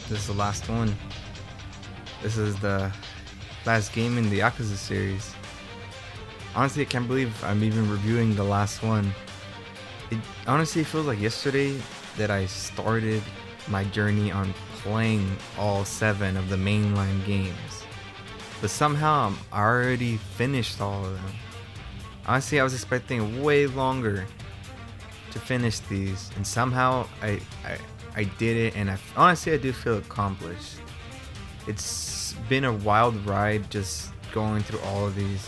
This is the last one. This is the last game in the Yakuza series. Honestly, I can't believe I'm even reviewing the last one. It honestly feels like yesterday that I started my journey on playing all 7 of the mainline games. But somehow I'm already finished all of them. Honestly, I was expecting way longer to finish these, and somehow I did it, and honestly I do feel accomplished. It's been a wild ride just going through all of these,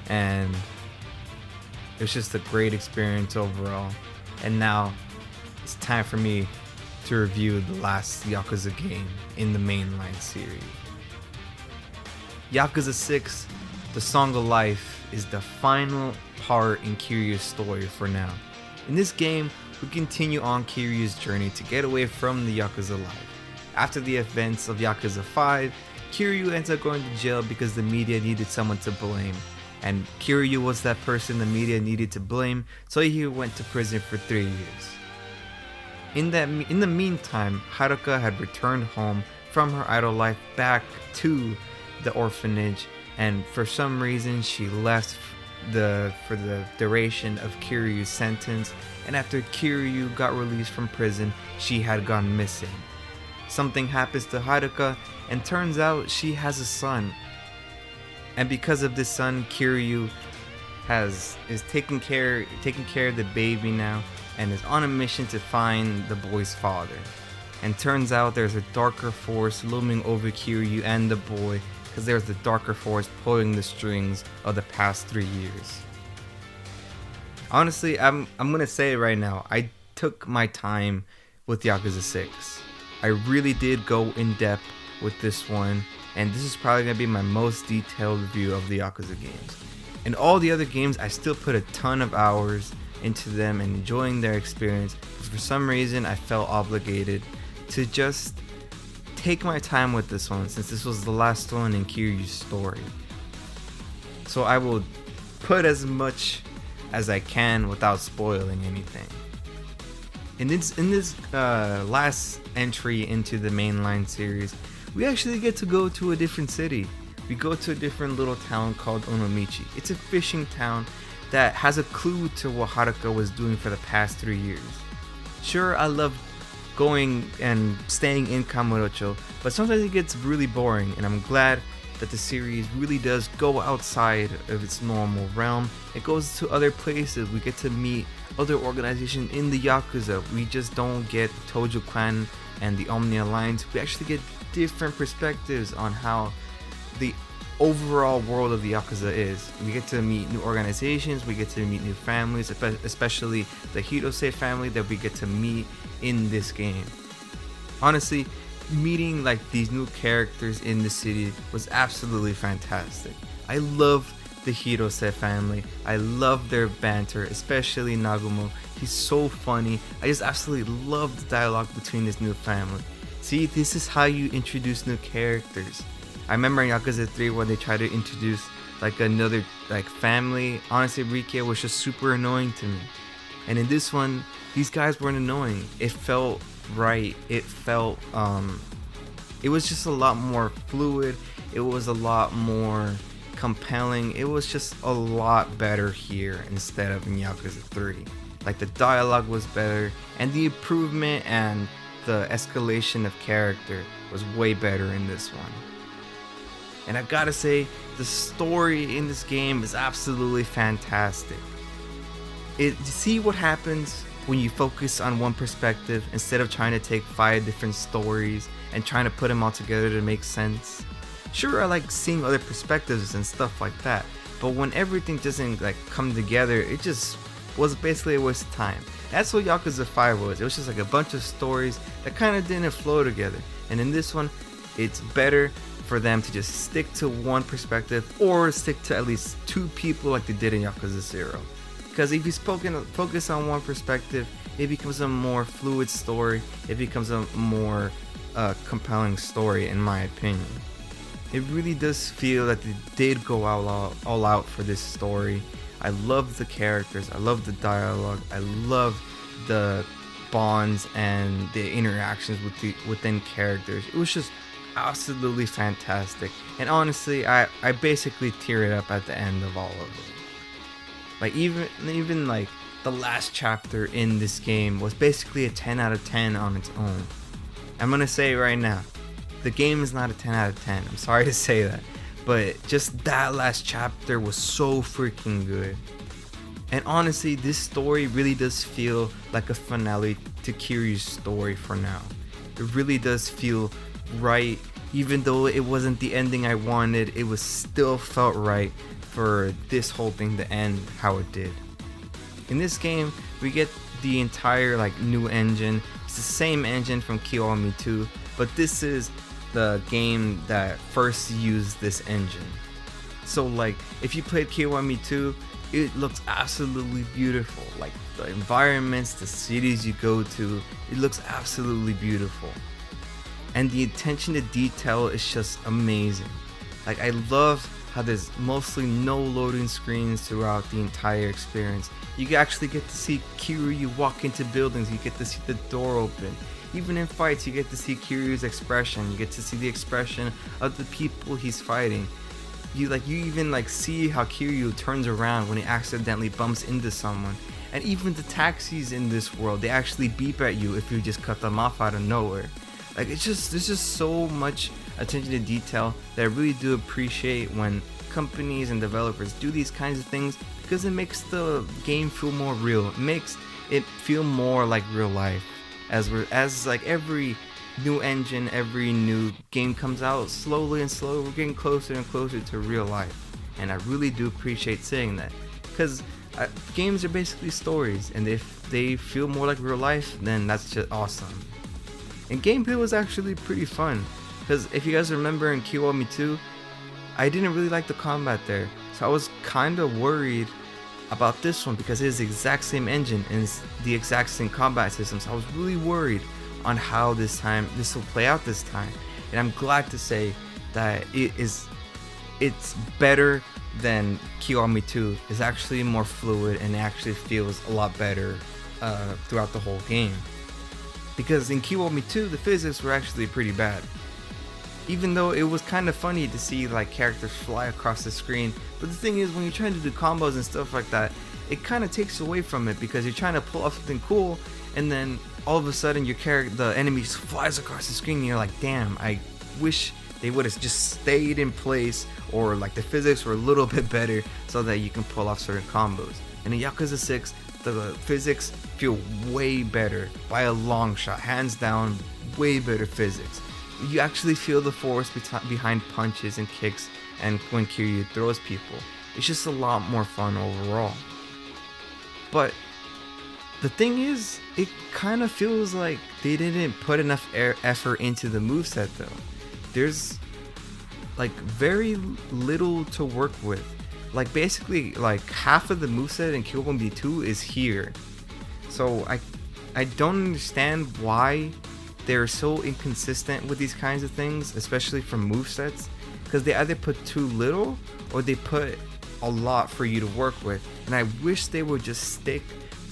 and it was just a great experience overall. And now it's time for me to review the last Yakuza game in the mainline series. Yakuza 6, The Song of Life, is the final part in Kiryu's story for now. In this game, we continue on Kiryu's journey to get away from the Yakuza life. After the events of Yakuza 5, Kiryu ends up going to jail because the media needed someone to blame. And Kiryu was that person the media needed to blame, so he went to prison for 3 years. In the meantime, Haruka had returned home from her idle life back to the orphanage, and for some reason she left for the duration of Kiryu's sentence, and after Kiryu got released from prison, she had gone missing. Something happens to Haruka, and turns out she has a son. And because of this son, Kiryu is taking care of the baby now, and is on a mission to find the boy's father. And turns out there's a darker force looming over Kiryu and the boy, because there's the darker force pulling the strings of the past 3 years. Honestly, I'm gonna say it right now. I took my time with Yakuza 6. I really did go in depth with this one, and this is probably gonna be my most detailed review of the Yakuza games. In all the other games, I still put a ton of hours into them and enjoying their experience, but for some reason I felt obligated to just take my time with this one, since this was the last one in Kiryu's story. So I will put as much as I can without spoiling anything. In this last entry into the mainline series, we actually get to go to a different city. We go to a different little town called Onomichi. It's a fishing town that has a clue to what Haruka was doing for the past 3 years. Sure, I love going and staying in Kamurocho, but sometimes it gets really boring, and I'm glad that the series really does go outside of its normal realm. It goes to other places. We get to meet other organizations in the Yakuza. We just don't get Tojo Clan and the Omni Alliance. We actually get different perspectives on how the overall world of the Yakuza is. We get to meet new organizations, we get to meet new families, especially the Hirose family that we get to meet in this game. Honestly, meeting like these new characters in the city was absolutely fantastic. I love the Hirose family. I love their banter, especially Nagumo. He's so funny. I just absolutely love the dialogue between this new family. See, this is how you introduce new characters. I remember in Yakuza 3 when they tried to introduce like another like family. Honestly, Rike was just super annoying to me. And in this one, these guys weren't annoying. It felt right. It felt it was just a lot more fluid. It was a lot more compelling. It was just a lot better here instead of in Yakuza 3. Like the dialogue was better, and the improvement and the escalation of character was way better in this one. And I gotta say, the story in this game is absolutely fantastic. See what happens when you focus on one perspective instead of trying to take 5 different stories and trying to put them all together to make sense. Sure, I like seeing other perspectives and stuff like that, but when everything doesn't like come together, it just was basically a waste of time. That's what Yakuza 5 was. It was just like a bunch of stories that kind of didn't flow together. And in this one, it's better for them to just stick to one perspective, or stick to at least 2 people like they did in Yakuza 0. Because if you focus on one perspective, it becomes a more fluid story. It becomes a more compelling story, in my opinion. It really does feel that they did go all out for this story. I love the characters. I love the dialogue. I love the bonds and the interactions within characters. It was just absolutely fantastic. And honestly, I basically teared up at the end of all of it. Like even like the last chapter in this game was basically a 10 out of 10 on its own. I'm gonna say right now, the game is not a 10 out of 10. I'm sorry to say that, but just that last chapter was so freaking good. And honestly, this story really does feel like a finale to Kiryu's story for now. It really does feel right, even though it wasn't the ending I wanted. It was still felt right for this whole thing to end how it did. In this game, we get the entire like new engine. It's the same engine from Kiwami 2, but this is the game that first used this engine. So like, if you played Kiwami 2, it looks absolutely beautiful. Like the environments, the cities you go to, it looks absolutely beautiful. And the attention to detail is just amazing. Like, I love how there's mostly no loading screens throughout the entire experience. You actually get to see Kiryu walk into buildings, you get to see the door open. Even in fights, you get to see Kiryu's expression, you get to see the expression of the people he's fighting. You even see how Kiryu turns around when he accidentally bumps into someone. And even the taxis in this world, they actually beep at you if you just cut them off out of nowhere. Like, there's just so much attention to detail that I really do appreciate when companies and developers do these kinds of things, because it makes the game feel more real. It makes it feel more like real life. As every new engine, every new game comes out, slowly and slowly we're getting closer and closer to real life. And I really do appreciate saying that, because games are basically stories, and if they feel more like real life, then that's just awesome. And gameplay was actually pretty fun, because if you guys remember in Kiwami 2, I didn't really like the combat there, so I was kind of worried about this one because it is the exact same engine and it's the exact same combat system. So I was really worried on how this will play out this time, and I'm glad to say that it's better than Kiwami 2. It's actually more fluid and it actually feels a lot better throughout the whole game. Because in Kiwami 2, the physics were actually pretty bad. Even though it was kind of funny to see like characters fly across the screen, but the thing is, when you're trying to do combos and stuff like that, it kind of takes away from it, because you're trying to pull off something cool, and then all of a sudden the enemy just flies across the screen, and you're like, damn, I wish they would have just stayed in place, or like the physics were a little bit better so that you can pull off certain combos. And in Yakuza 6, the physics feel way better by a long shot, hands down, way better physics. You actually feel the force behind punches and kicks, and when Kiryu throws people. It's just a lot more fun overall. But the thing is, it kind of feels like they didn't put enough effort into the moveset though. There's like very little to work with. Like basically like half of the moveset in Kiwami 2 is here. So I don't understand why they're so inconsistent with these kinds of things, especially from movesets, because they either put too little or they put a lot for you to work with. And I wish they would just stick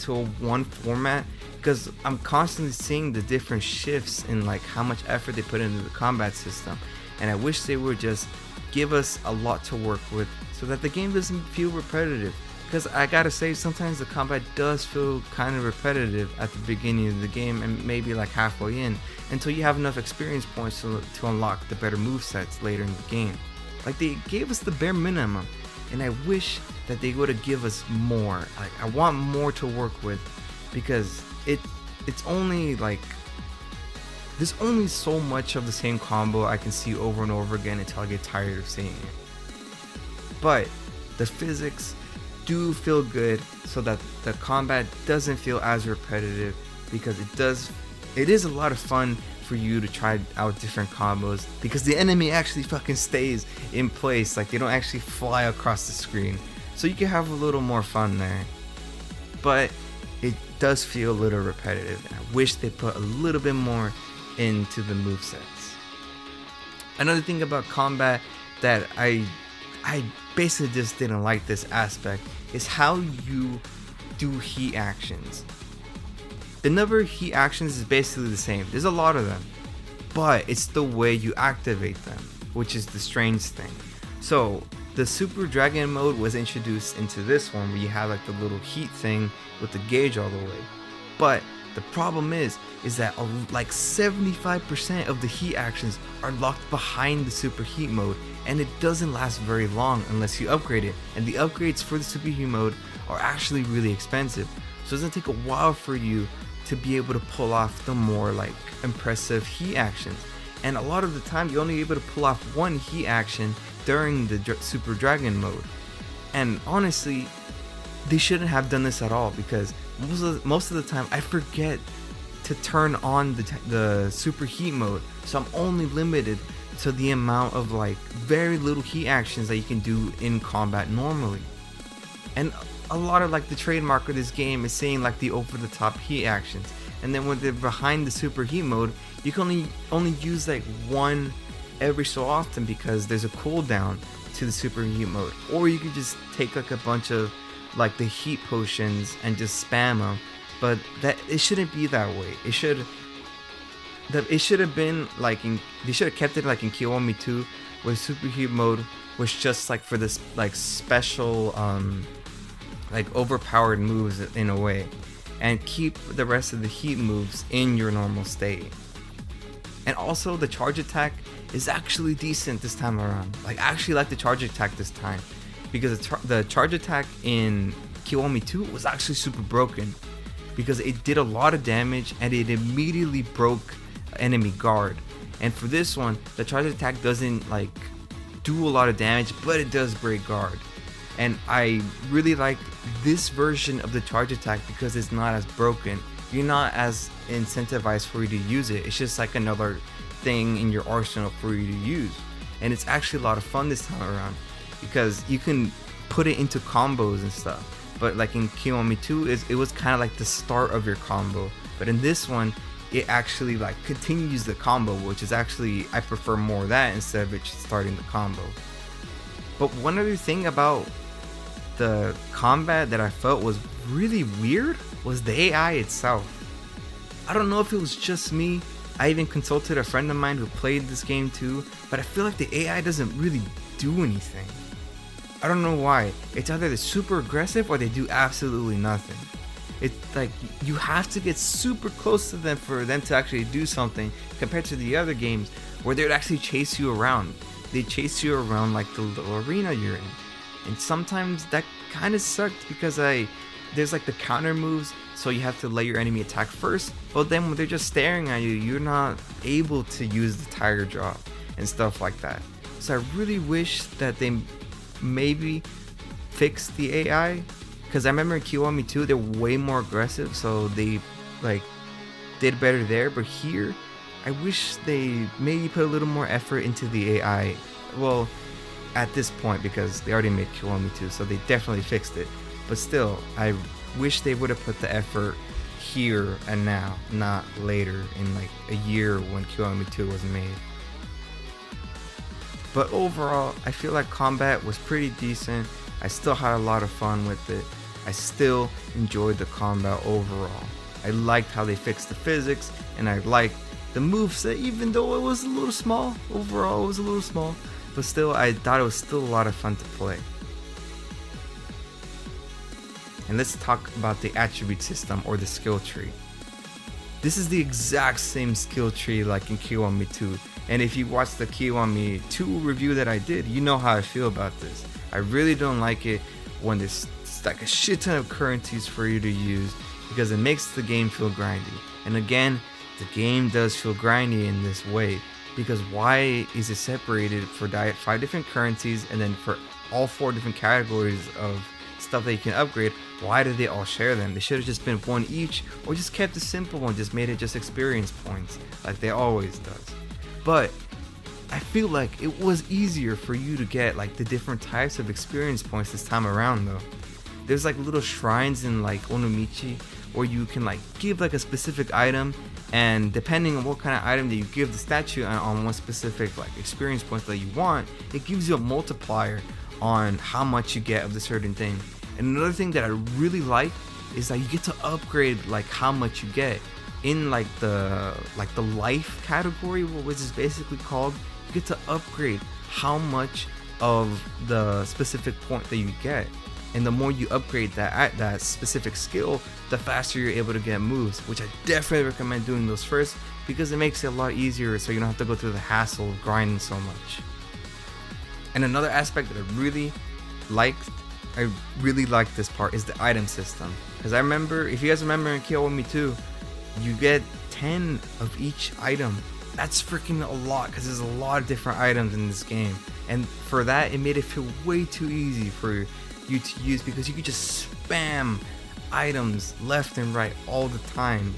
to one format, because I'm constantly seeing the different shifts in like how much effort they put into the combat system, and I wish they would just give us a lot to work with so that the game doesn't feel repetitive. Because I gotta say, sometimes the combat does feel kind of repetitive at the beginning of the game and maybe like halfway in, until you have enough experience points to unlock the better movesets later in the game. Like, they gave us the bare minimum, and I wish that they would have give us more. Like, I want more to work with, because it's only like, there's only so much of the same combo I can see over and over again until I get tired of seeing it. But the physics do feel good, so that the combat doesn't feel as repetitive, because it is a lot of fun for you to try out different combos, because the enemy actually fucking stays in place. Like, they don't actually fly across the screen, so you can have a little more fun there. But it does feel a little repetitive, and I wish they put a little bit more into the movesets. Another thing about combat that I basically just didn't like this aspect is how you do heat actions. the number of heat actions is basically the same. There's a lot of them, but it's the way you activate them, which is the strange thing. So the Super Dragon mode was introduced into this one, where you have like the little heat thing with the gauge all the way. But the problem is that like 75% of the heat actions are locked behind the super heat mode, and it doesn't last very long unless you upgrade it. And the upgrades for the super heat mode are actually really expensive, so it's gonna take a while for you to be able to pull off the more like impressive heat actions. And a lot of the time you're only able to pull off one heat action during the Super Dragon mode. And honestly, they shouldn't have done this at all, because most of the time I forget to turn on the super heat mode, so I'm only limited to the amount of like very little heat actions that you can do in combat normally. And a lot of like the trademark of this game is saying like the over the top heat actions, and then when they're behind the super heat mode, you can only use like one every so often, because there's a cooldown to the super heat mode. Or you could just take like a bunch of like the heat potions and just spam them. But that it shouldn't be that way. It should have been like they should have kept it like in Kiwami 2, where super heat mode was just like for this like special like overpowered moves in a way, and keep the rest of the heat moves in your normal state. And also the charge attack is actually decent this time around. Like, I actually like the charge attack this time, because the charge attack in Kiwami 2 was actually super broken, because it did a lot of damage and it immediately broke enemy guard. And for this one, the charge attack doesn't like do a lot of damage, but it does break guard. And I really like this version of the charge attack because it's not as broken. You're not as incentivized for you to use it. It's just like another thing in your arsenal for you to use. And it's actually a lot of fun this time around, because you can put it into combos and stuff. But like in Kiwami 2, it was kind of like the start of your combo. But in this one, it actually like continues the combo, which is actually, I prefer more of that instead of it starting the combo. But one other thing about the combat that I felt was really weird was the AI itself. I don't know if it was just me. I even consulted a friend of mine who played this game too, but I feel like the AI doesn't really do anything. I don't know why. It's either they're super aggressive or they do absolutely nothing. It's like you have to get super close to them for them to actually do something, compared to the other games where they'd actually chase you around. They chase you around like the little arena you're in. And sometimes that kind of sucked, because there's like the counter moves, so you have to let your enemy attack first, but then when they're just staring at you, you're not able to use the tiger drop and stuff like that. So I really wish that they maybe fix the AI, because I remember in Kiwami 2 they're way more aggressive, so they like did better there. But here, I wish they maybe put a little more effort into the AI. Well, at this point, because they already made Kiwami 2, so they definitely fixed it. But still, I wish they would have put the effort here and now, not later in like a year when Kiwami 2 was made. But overall, I feel like combat was pretty decent. I still had a lot of fun with it. I still enjoyed the combat overall. I liked how they fixed the physics, and I liked the moveset, even though it was a little small. Overall, it was a little small. But still, I thought it was still a lot of fun to play. And let's talk about the attribute system, or the skill tree. This is the exact same skill tree like in Kiwami 2. And if you watched the Kiwami 2 review that I did, you know how I feel about this. I really don't like it when there's like a shit ton of currencies for you to use, because it makes the game feel grindy. And again, the game does feel grindy in this way, because why is it separated for 5 different currencies, and then for all 4 different categories of stuff that you can upgrade? Why do they all share them? They should have just been one each, or just kept it simple and just made it just experience points like they always does. But I feel like it was easier for you to get like the different types of experience points this time around though. There's like little shrines in like onomichi where you can like give like a specific item, and depending on what kind of item that you give the statue on one specific like experience points that you want, it gives you a multiplier on how much you get of the certain thing. And another thing that I really like is that you get to upgrade like how much you get in like the life category, which is basically called. You get to upgrade how much of the specific point that you get, and the more you upgrade that specific skill, the faster you're able to get moves, which I definitely recommend doing those first, because it makes it a lot easier, so you don't have to go through the hassle of grinding so much. And another aspect that I really liked this part is the item system, because I remember, if you guys remember in Kiwami 2, you get 10 of each item. That's freaking a lot, because there's a lot of different items in this game, and for that it made it feel way too easy for you to use, because you could just spam items left and right all the time.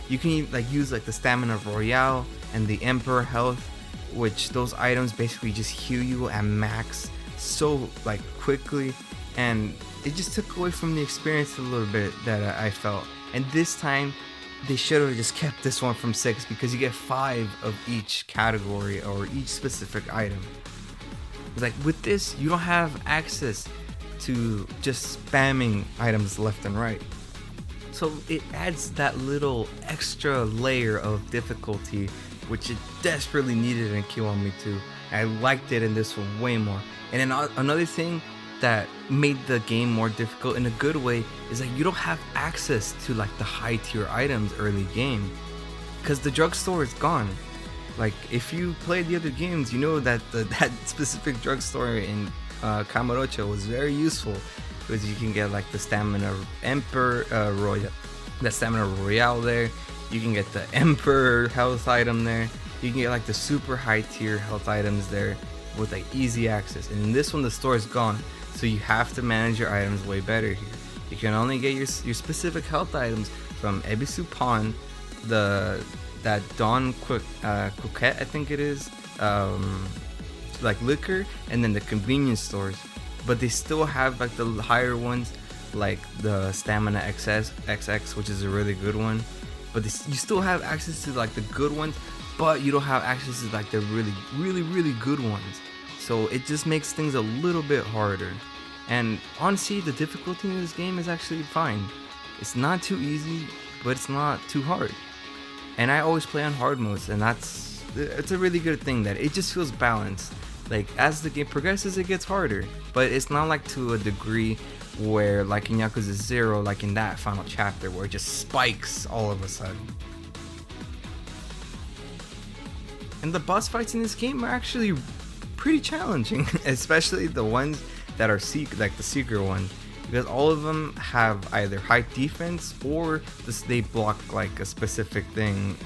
You can like use like the stamina royale and the emperor health, which those items basically just heal you at max so like quickly, and it just took away from the experience a little bit that I felt. And this time they should have just kept this one from 6, because you get 5 of each category or each specific item. Like with this, you don't have access to just spamming items left and right, so it adds that little extra layer of difficulty, which it desperately needed in Kiwami 2. I liked it in this one way more. And another thing that made the game more difficult in a good way is that you don't have access to like the high tier items early game, because the drugstore is gone. Like if you played the other games, you know that that specific drugstore in Kamurocho was very useful, because you can get like the stamina royale there, you can get the emperor health item there, you can get like the super high tier health items there with like easy access. And in this one the store is gone, so you have to manage your items way better here. You can only get your specific health items from Ebisu Pawn, that Dawn Coquette I think it is, like liquor, and then the convenience stores. But they still have like the higher ones, like the Stamina XX, which is a really good one. But you still have access to like the good ones, but you don't have access to like the really good ones. So it just makes things a little bit harder. And honestly, the difficulty in this game is actually fine. It's not too easy, but it's not too hard. And I always play on hard modes, and it's a really good thing that it just feels balanced. Like as the game progresses, it gets harder, but it's not like to a degree where like in Yakuza 0, like in that final chapter, where it just spikes all of a sudden. And the boss fights in this game are actually pretty challenging, especially the ones that are like the secret ones, because all of them have either high defense or they block like a specific thing,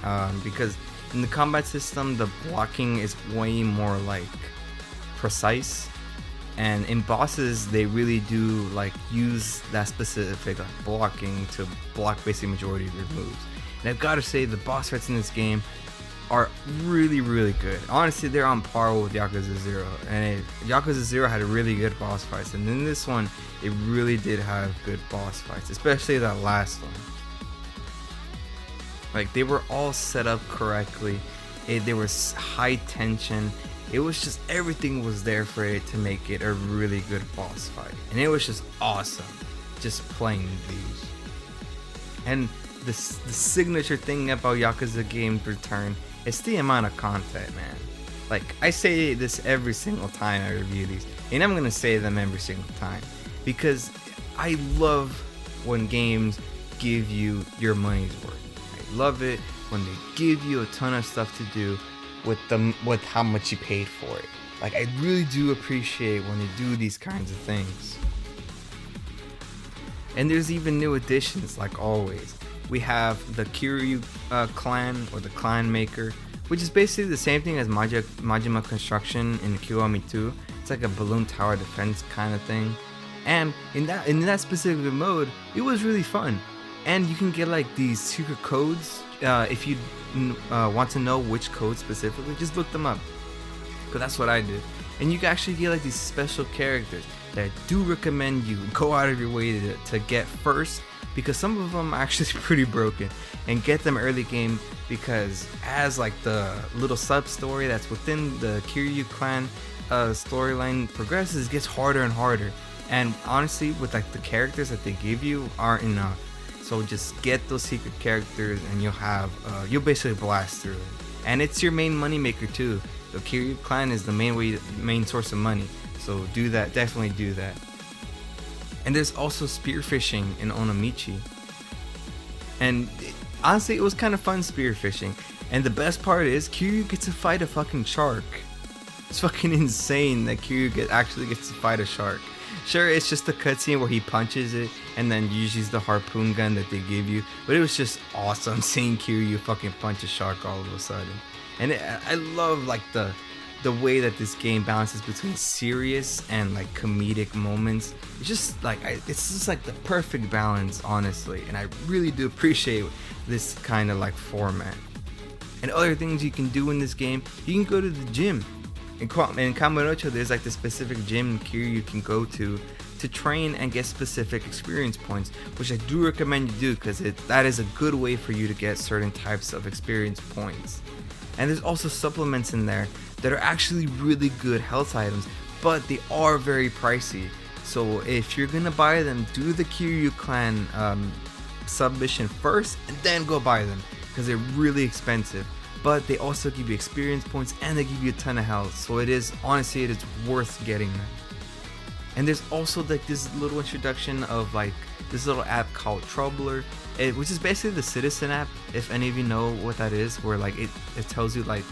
because in the combat system the blocking is way more like precise, and in bosses they really do like use that specific like blocking to block basically majority of your moves. And I've got to say, the boss fights in this game are really good. Honestly, they're on par with Yakuza 0, and Yakuza 0 had really good boss fights, and in this one it really did have good boss fights, especially that last one. Like they were all set up correctly, they were high tension, it was just everything was there for it to make it a really good boss fight, and it was just awesome just playing these. And the signature thing about Yakuza Games Return, it's the amount of content, man. Like I say this every single time I review these, and I'm gonna say them every single time, because I love when games give you your money's worth. I love it when they give you a ton of stuff to do with how much you paid for it. Like I really do appreciate when they do these kinds of things. And there's even new additions, like always. We have the Kiryu clan, or the clan maker, which is basically the same thing as Majima construction in Kiwami 2. It's like a balloon tower defense kind of thing. And in that specific mode, it was really fun. And you can get like these secret codes. If you want to know which code specifically, just look them up, because that's what I did. And you can actually get like these special characters that I do recommend you go out of your way to get first, because some of them are actually pretty broken, and get them early game, because as like the little sub story that's within the Kiryu clan storyline progresses, it gets harder and harder, And honestly, with like the characters that they give you aren't enough. So just get those secret characters and you'll basically blast through it. And it's your main moneymaker too. The Kiryu clan is the main source of money. So do that, definitely do that. And there's also spearfishing in Onomichi. And honestly, it was kind of fun spearfishing. And the best part is Kiryu gets to fight a fucking shark. It's fucking insane that Kiryu actually gets to fight a shark. Sure, it's just a cutscene where he punches it and then uses the harpoon gun that they give you. But it was just awesome seeing Kiryu fucking punch a shark all of a sudden. And I love like the way that this game balances between serious and like comedic moments. It's just like it's just like the perfect balance, honestly. And I really do appreciate this kind of like format. And other things you can do in this game, you can go to the gym. In Kamurocho, there's like the specific gym Kiryu you can go to train and get specific experience points, which I do recommend you do because that is a good way for you to get certain types of experience points. And there's also supplements in there that are actually really good health items, but they are very pricey. So if you're gonna buy them, do the Kiryu clan submission first and then go buy them because they're really expensive. But they also give you experience points and they give you a ton of health. So it is worth getting them. And there's also like this little introduction of like this little app called Troubler, which is basically the Citizen app, if any of you know what that is, where like it tells you like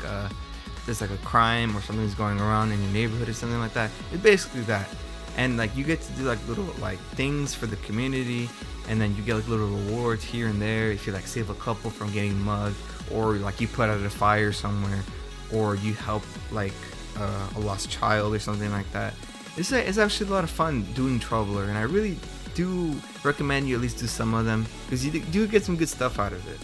there's like a crime or something's going around in your neighborhood or something like that. It's basically that. And like you get to do like little like things for the community, and then you get like little rewards here and there if you like save a couple from getting mugged, or like you put out a fire somewhere, or you help like a lost child or something like that. It's actually a lot of fun doing Troubler, and I really do recommend you at least do some of them because you do get some good stuff out of it.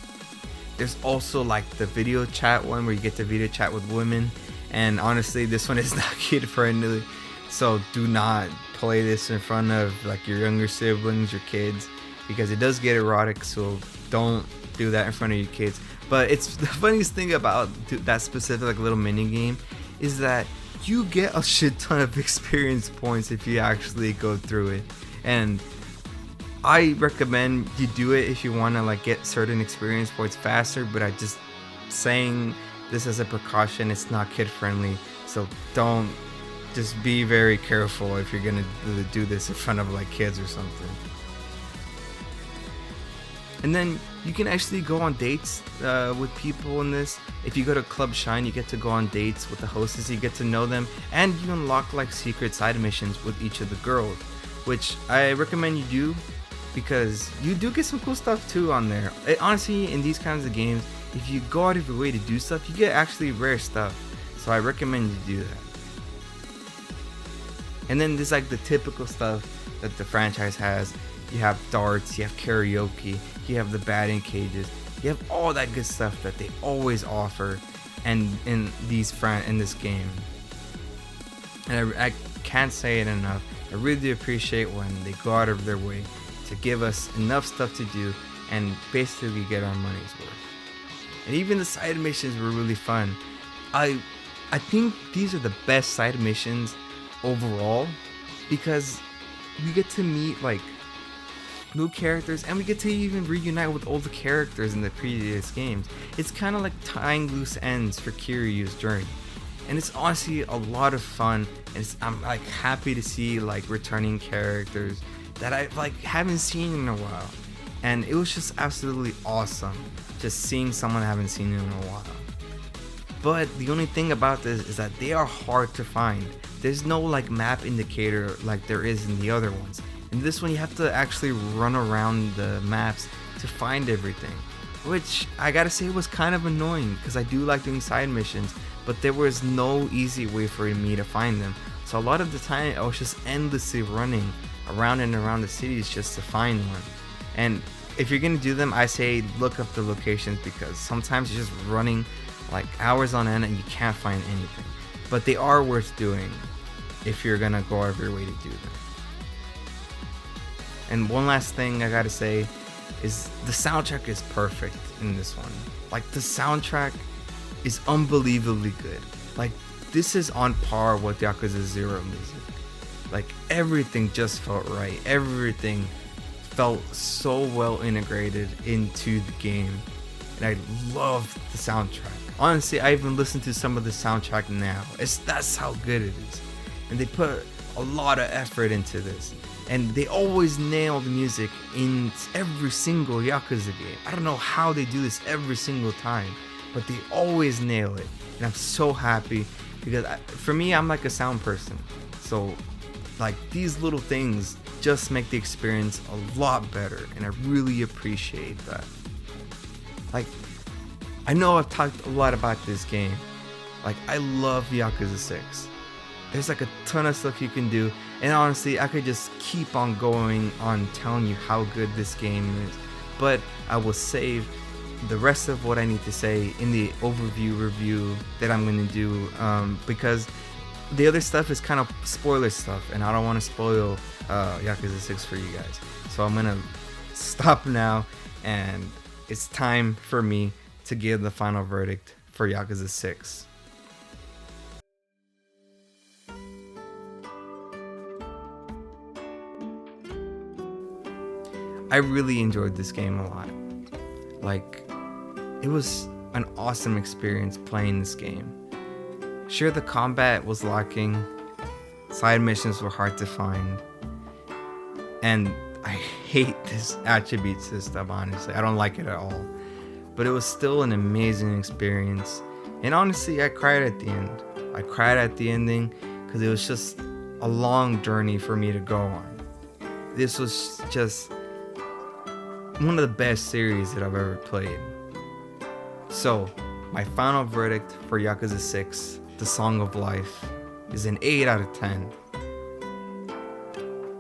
There's also like the video chat one where you get to video chat with women, and honestly this one is not kid friendly, so do not play this in front of like your younger siblings, your kids, because it does get erotic, so don't do that in front of your kids. But it's the funniest thing about that specific like little mini game is that you get a shit ton of experience points if you actually go through it. And I recommend you do it if you want to like get certain experience points faster, but I just saying this as a precaution, it's not kid friendly, so just be very careful if you're gonna do this in front of like kids or something. And then you can actually go on dates with people in this. If you go to Club Shine, you get to go on dates with the hostess, you get to know them, and you unlock like secret side missions with each of the girls, which I recommend you do because you do get some cool stuff too on there. Honestly, in these kinds of games, if you go out of your way to do stuff, you get actually rare stuff. So I recommend you do that. And then there's like the typical stuff that the franchise has. You have darts, you have karaoke, you have the batting cages, you have all that good stuff that they always offer and in this game. And I can't say it enough. I really appreciate when they go out of their way to give us enough stuff to do and basically get our money's worth. And even the side missions were really fun. I think these are the best side missions overall because we get to meet like new characters and we get to even reunite with all the characters in the previous games. It's kind of like tying loose ends for Kiryu's journey, and it's honestly a lot of fun. And I'm like happy to see like returning characters that I like haven't seen in a while, and it was just absolutely awesome just seeing someone I haven't seen in a while. But the only thing about this is that they are hard to find. There's no like map indicator like there is in the other ones. In this one, you have to actually run around the maps to find everything, which I gotta say was kind of annoying because I do like doing side missions, but there was no easy way for me to find them. So a lot of the time, I was just endlessly running around and around the cities just to find one. And if you're gonna do them, I say look up the locations because sometimes you're just running like hours on end and you can't find anything. But they are worth doing if you're gonna go out of your way to do them. And one last thing I gotta say is the soundtrack is perfect in this one. Like the soundtrack is unbelievably good. Like this is on par with Yakuza 0 music. Like everything just felt right. Everything felt so well integrated into the game, and I love the soundtrack. Honestly, I even listen to some of the soundtrack now. That's how good it is, and they put a lot of effort into this, and they always nail the music in every single Yakuza game. I don't know how they do this every single time, but they always nail it, and I'm so happy because for me, I'm like a sound person, so like these little things just make the experience a lot better, and I really appreciate that. Like, I know I've talked a lot about this game. Like, I love Yakuza 6. There's like a ton of stuff you can do, and honestly, I could just keep on going on telling you how good this game is, but I will save the rest of what I need to say in the overview review that I'm going to do, because the other stuff is kind of spoiler stuff, and I don't want to spoil Yakuza 6 for you guys. So I'm going to stop now, and it's time for me to give the final verdict for Yakuza 6. I really enjoyed this game a lot. Like, it was an awesome experience playing this game. Sure, the combat was lacking, side missions were hard to find, and I hate this attribute system, honestly. I don't like it at all. But it was still an amazing experience, and honestly, I cried at the end. I cried at the ending because it was just a long journey for me to go on. This was just one of the best series that I've ever played. So, my final verdict for Yakuza 6, The Song of Life, is an 8 out of 10.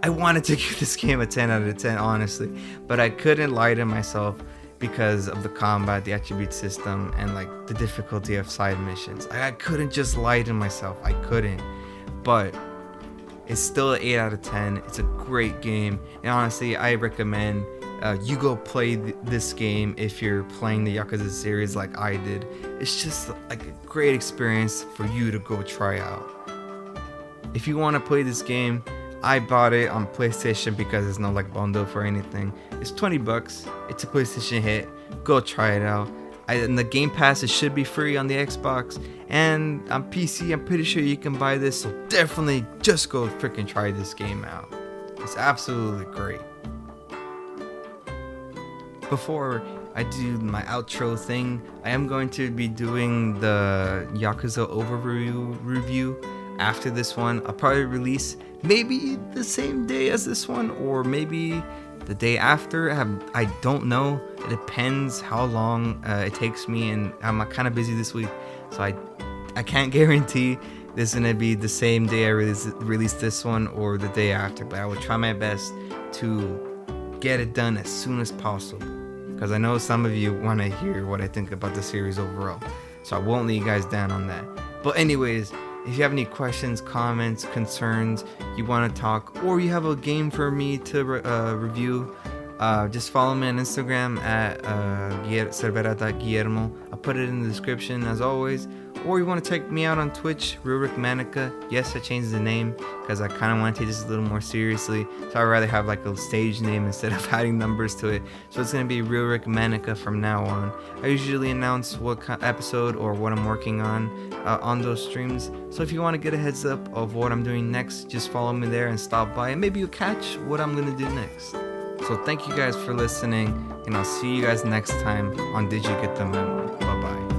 I wanted to give this game a 10 out of 10, honestly, but I couldn't lie to myself because of the combat, the attribute system, and like the difficulty of side missions. I couldn't just lie to myself. I couldn't. But it's still an 8 out of 10. It's a great game, and honestly, I recommend you go play this game if you're playing the Yakuza series like I did. It's just like a great experience for you to go try out. If you want to play this game, I bought it on PlayStation because there's no like bundle for anything. It's $20. It's a PlayStation hit. Go try it out. And the Game Pass, it should be free on the Xbox, and on PC I'm pretty sure you can buy this, so definitely just go freaking try this game out. It's absolutely great. Before I do my outro thing, I am going to be doing the Yakuza overview review after this one. I'll probably release maybe the same day as this one, or maybe the day after. I don't know. It depends how long it takes me, and I'm kind of busy this week, so I can't guarantee this is gonna be the same day I release this one or the day after, but I will try my best to get it done as soon as possible, because I know some of you want to hear what I think about the series overall, so I won't let you guys down on that. But anyways, if you have any questions, comments, concerns, you want to talk, or you have a game for me to review, just follow me on Instagram at cervera.guillermo. I'll put it in the description as always. Or you want to check me out on Twitch, Rurik Manica. Yes, I changed the name because I kind of want to take this a little more seriously. So I'd rather have like a stage name instead of adding numbers to it. So it's going to be Rurik Manica from now on. I usually announce what episode or what I'm working on those streams. So if you want to get a heads up of what I'm doing next, just follow me there and stop by, and maybe you'll catch what I'm going to do next. So thank you guys for listening, and I'll see you guys next time on Did You Get the Memo? Bye-bye.